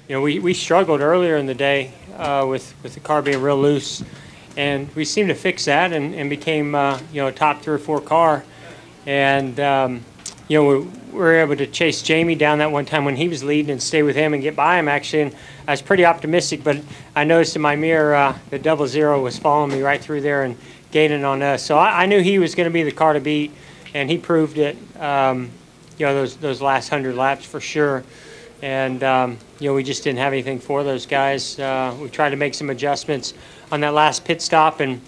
we struggled earlier in the day with the car being real loose, and we seemed to fix that and became a top 3 or 4 car, and we were able to chase Jamie down that one time when he was leading and stay with him and get by him actually, and I was pretty optimistic, but I noticed in my mirror the 00 was following me right through there and gaining on us, so I knew he was going to be the car to beat, and he proved it. Those last 100 laps for sure. And, we just didn't have anything for those guys. We tried to make some adjustments on that last pit stop, and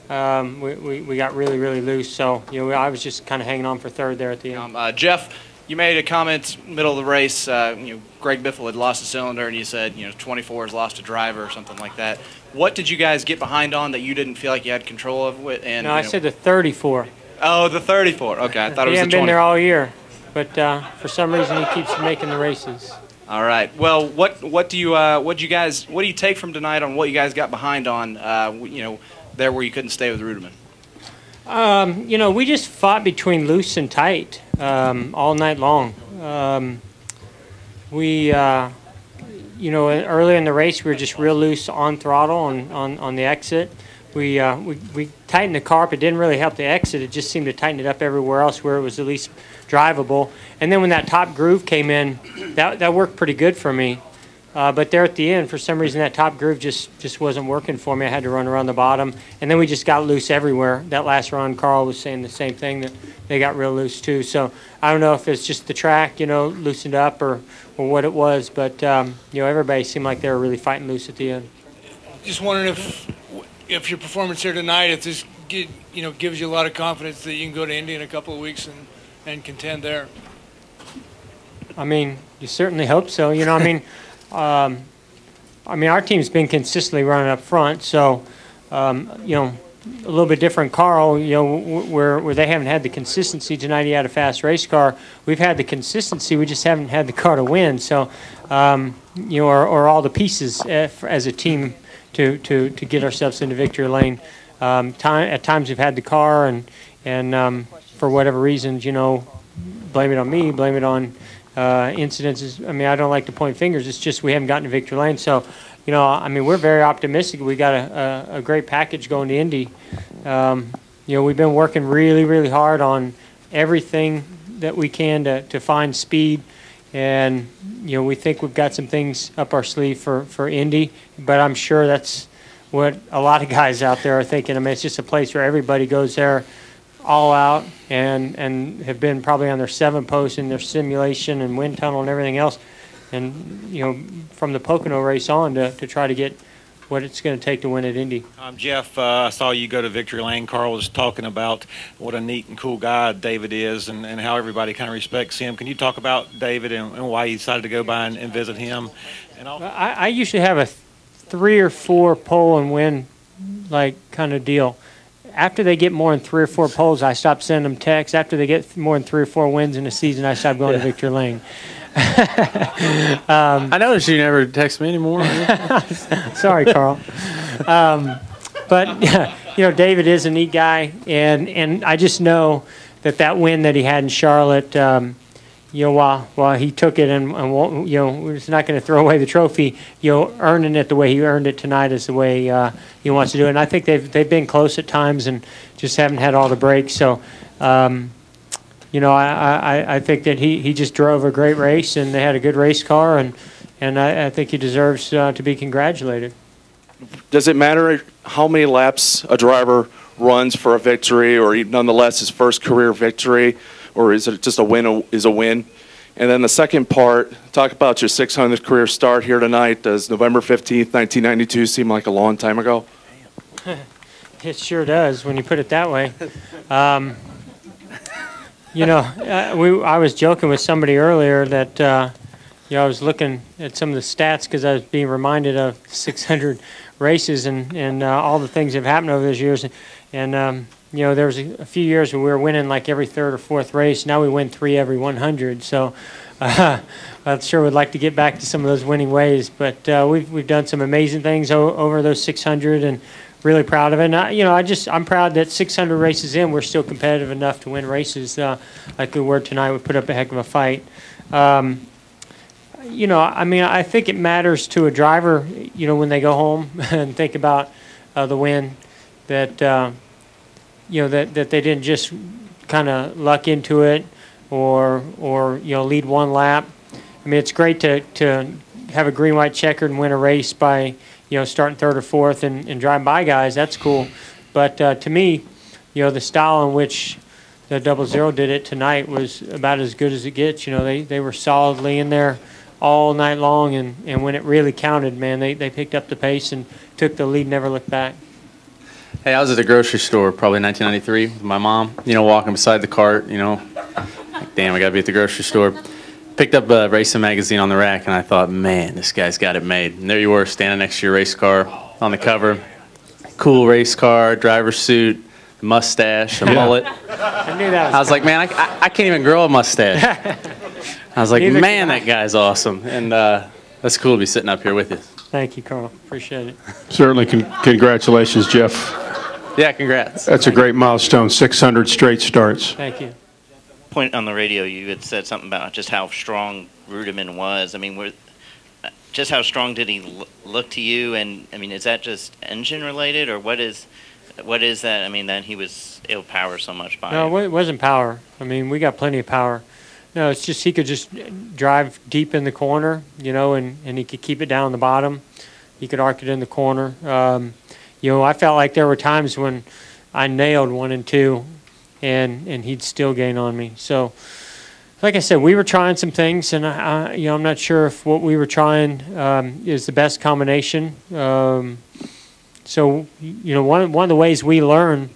we got really, really loose. So, I was just kind of hanging on for third there at the end. Jeff, you made a comment middle of the race. Greg Biffle had lost a cylinder, and you said, 24 has lost a driver or something like that. What did you guys get behind on that you didn't feel like you had control of? And, no, I said the 34. Oh, the 34. Okay, I thought it was the 20. He hasn't been there all year. But for some reason, he keeps making the races. All right. Well, what do you take from tonight on what you guys got behind on? There where you couldn't stay with Ruderman. We just fought between loose and tight all night long. Early in the race, we were just real loose on throttle on the exit. We tightened the car, but it didn't really help the exit. It just seemed to tighten it up everywhere else where it was at least drivable. And then when that top groove came in, that worked pretty good for me. But there at the end, for some reason, that top groove just wasn't working for me. I had to run around the bottom. And then we just got loose everywhere. That last run, Carl was saying the same thing, that they got real loose too. So I don't know if it's just the track, loosened up or what it was. But, everybody seemed like they were really fighting loose at the end. Just wondering if your performance here tonight, if this gives you a lot of confidence that you can go to Indy in a couple of weeks and contend there. I mean, you certainly hope so. Our team's been consistently running up front, so a little bit different. Carl, where they haven't had the consistency tonight. He had a fast race car. We've had the consistency. We just haven't had the car to win. So, or all the pieces as a team to get ourselves into victory lane. At times we've had the car, and for whatever reasons, blame it on me, blame it on incidences. I don't like to point fingers. It's just we haven't gotten to victory lane. So, we're very optimistic. We got a great package going to Indy. We've been working really, really hard on everything that we can to find speed. And, we think we've got some things up our sleeve for Indy. But I'm sure that's what a lot of guys out there are thinking. It's just a place where everybody goes there all out and have been probably on their 7 posts in their simulation and wind tunnel and everything else. And, from the Pocono race on to try to get what it's going to take to win at Indy. Jeff, I saw you go to victory lane. Carl was talking about what a neat and cool guy David is and how everybody kind of respects him. Can you talk about David and why you decided to go by and visit him? And I usually have a 3 or 4 pole and win kind of deal. After they get more than 3 or 4 poles, I stop sending them texts. After they get more than 3 or 4 wins in a season, I stop going to victory lane. I noticed you never text me anymore. Sorry, Carl. But David is a neat guy, and I just know that win that he had in Charlotte, while he took it and we're just not going to throw away the trophy, earning it the way he earned it tonight is the way he wants to do it. And I think they've been close at times and just haven't had all the breaks. So. I think that he just drove a great race, and they had a good race car, and I think he deserves to be congratulated. Does it matter how many laps a driver runs for a victory, or nonetheless his first career victory, or is it just a win is a win? And then the second part, talk about your 600th career start here tonight. Does November 15th, 1992 seem like a long time ago? It sure does when you put it that way. I was joking with somebody earlier that, I was looking at some of the stats because I was being reminded of 600 races and all the things that have happened over those years. And there was a few years when we were winning like every 3rd or 4th race. Now we win 3 every 100. So I sure would like to get back to some of those winning ways. But we've done some amazing things over those 600 and really proud of it. And, I'm proud that 600 races in, we're still competitive enough to win races like we were tonight. We put up a heck of a fight. you know, I mean, I think it matters to a driver, you know, when they go home and think about the win, that you know, that they didn't just kind of luck into it, or you know, lead one lap. I mean, it's great to have a green white checkered and win a race by, you know, starting third or fourth and driving by guys. That's cool. But to me, you know, the style in which the 00 did it tonight was about as good as it gets. You know, they were solidly in there all night long, and when it really counted, man, they picked up the pace and took the lead, never looked back. Hey, I was at the grocery store probably 1993 with my mom, you know, walking beside the cart, you know, like, damn, I got to be at the grocery store. Picked up a racing magazine on the rack, and I thought, man, this guy's got it made. And there you were, standing next to your race car on the cover. Cool race car, driver's suit, mustache, a mullet. I knew that was I was like, man, I can't even grow a mustache. I was like, Neither man, can I. that guy's awesome. And that's cool to be sitting up here with you. Thank you, Carl. Appreciate it. Certainly, congratulations, Jeff. Yeah, congrats. That's a great milestone, 600 straight starts. Thank you. Point on the radio, you had said something about just how strong Rudiman was. I mean, just how strong did he look to you? And I mean, is that just engine related, or what is that? I mean, that he was able to power so much by. No, it wasn't power. I mean, we got plenty of power. No, it's just he could just drive deep in the corner, you know, and he could keep it down the bottom. He could arc it in the corner. You know, I felt like there were times when I nailed 1 and 2, and he'd still gain on me. So, like I said, we were trying some things, and you know, I'm not sure if what we were trying is the best combination. So, you know, one of the ways we learn,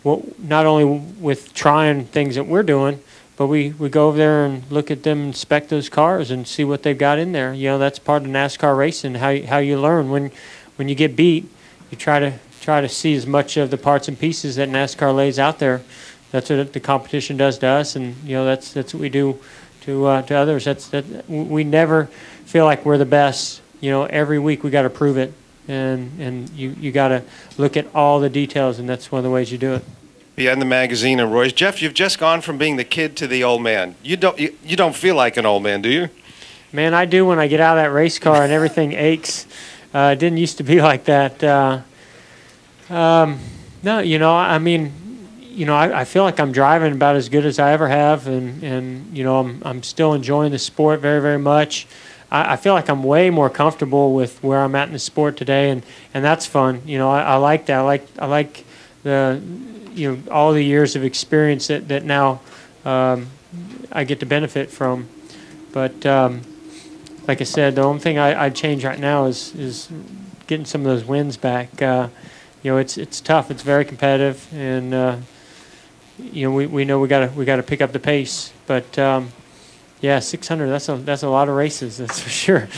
not only with trying things that we're doing, but we go over there and look at them, inspect those cars, and see what they've got in there. You know, that's part of NASCAR racing. How you learn when you get beat, you try to see as much of the parts and pieces that NASCAR lays out there. That's what the competition does to us, and you know, that's what we do to others. We never feel like we're the best. You know, every week we got to prove it, and you got to look at all the details, and that's one of the ways you do it. Behind the magazine and Royce, Jeff, you've just gone from being the kid to the old man. You don't feel like an old man, do you? Man, I do when I get out of that race car and everything aches. It didn't used to be like that. No, you know, I mean, you know, I feel like I'm driving about as good as I ever have, and you know, I'm still enjoying the sport very, very much. I feel like I'm way more comfortable with where I'm at in the sport today, and that's fun. You know, I like that. I like the, you know, all the years of experience that now I get to benefit from. But like I said, the only thing I'd change right now is getting some of those wins back. You know, it's tough. It's very competitive, and you know, we know we gotta pick up the pace. But yeah, 600. That's a lot of races. That's for sure.